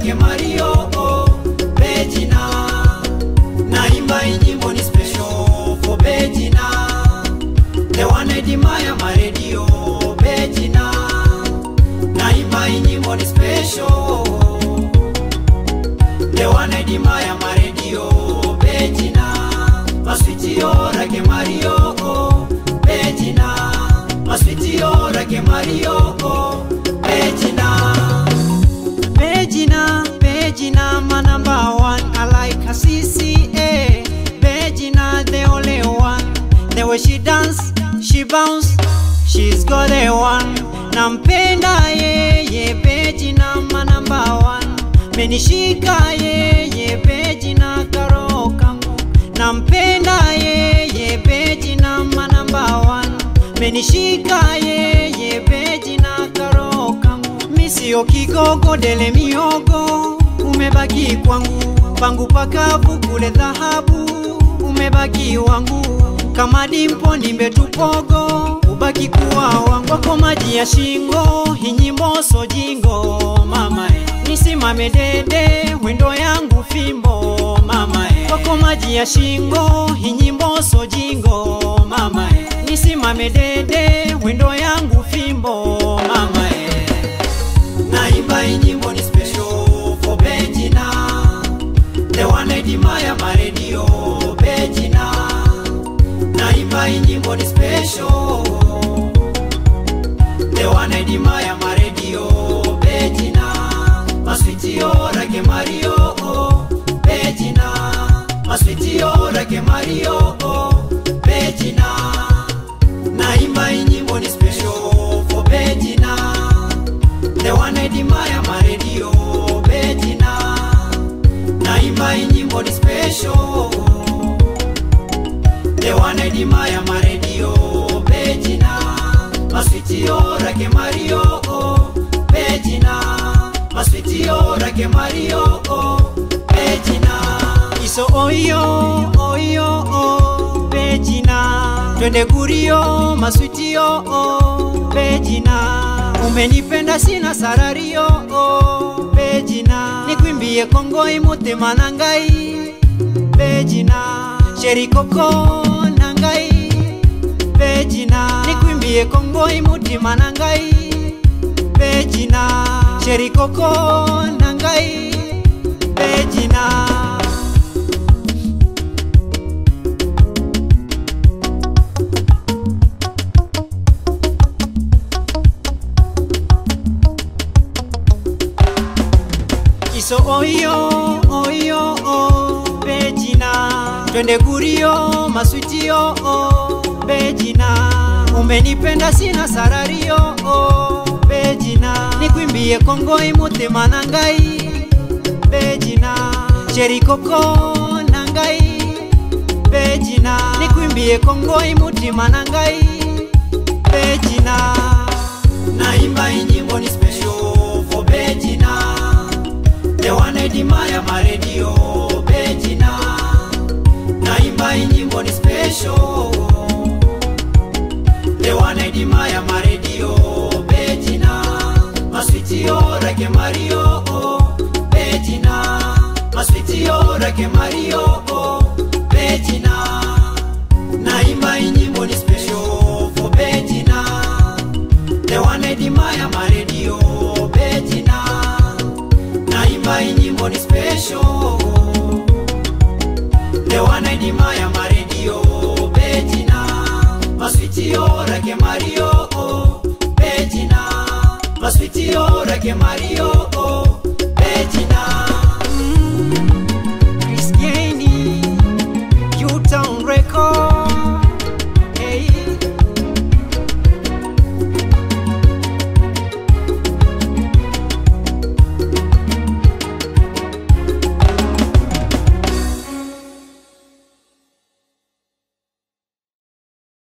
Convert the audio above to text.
like Mario, Regina. Naimba nyimbo ni special for Regina. The one I admire my radio, Regina. Naimba nyimbo ni special. The one I admire my radio, Regina. My sweetie, oh, like Mario, Regina. My sweetie, oh, like Mario, Regina. Regina, Regina, my number one. I like her CCA. Regina, the only one. The way she dance, she bounce, she's got a one. Nampenda ye, Regina, my number one. Menishika ye, Regina, karo kangu. Nampenda ye, Regina, my number one. Menishika ye, Regina, karo kangu. Misio kigogo dele miogo, umebaki kwangu. Pangu pakavu kule dhahabu, umebaki wangu. Kama dimpo nimetupogo, ubaki kuwa wangu. Wako maji ya shingo, hinyimbo so jingo, mama nisimame dede, wendo yangu fimbo, mama wako maji ya shingo, hinyimbo so jingo, mama nisimame dede, wendo yangu fimbo, mama naimba nyimbo ni special for Regina. The one I admire my radio, Regina. Naimba nyimbo ni special. The one I admire my radio, Regina. My sweetie, oh, like Mario, Regina. My sweetie, oh, like Mario, Regina. Naimba nyimbo ni special for Regina. The one I admire my radio, Regina. Naimba nyimbo ni special. The one I admire my radio, Regina. My sweetie, oh, like Mario, Regina. My sweetie, oh, like Mario, Regina. Iso oyo, oyo, oh, Regina. Twende gurio, my sweetie, oh, Regina. Umenipenda sina sarario, oh, Regina. Nikwimbie Kongo imote manangai, Regina. Sheri koko nangai, Regina. Nikwimbie Kongo imuti manangai, Regina. Sheri koko nangai, Regina. Iso oyo, oyo, oh, Regina. Twende gurio, my sweetie, oh, Regina. Umenipenda sina sarario, oh, Regina. Nikwimbie Kongo imote manangai, Regina. Sheri koko nangai, Regina. Nikwimbie Kongo imote manangai, Regina. Naimba nyimbo ni special for Regina. The one I admire my radio, Regina. Naimba nyimbo ni special. The one I admire my radio, Regina. My sweetie, oh, like Mario, Regina. My sweetie, oh, like Mario, Regina. Naimba nyimbo ni special for Regina. The one I admire my radio, Regina. Naimba nyimbo ni special. The one I admire my radio, Regina. My sweetie, oh, like Mario, Regina. My sweetie, oh, like Mario,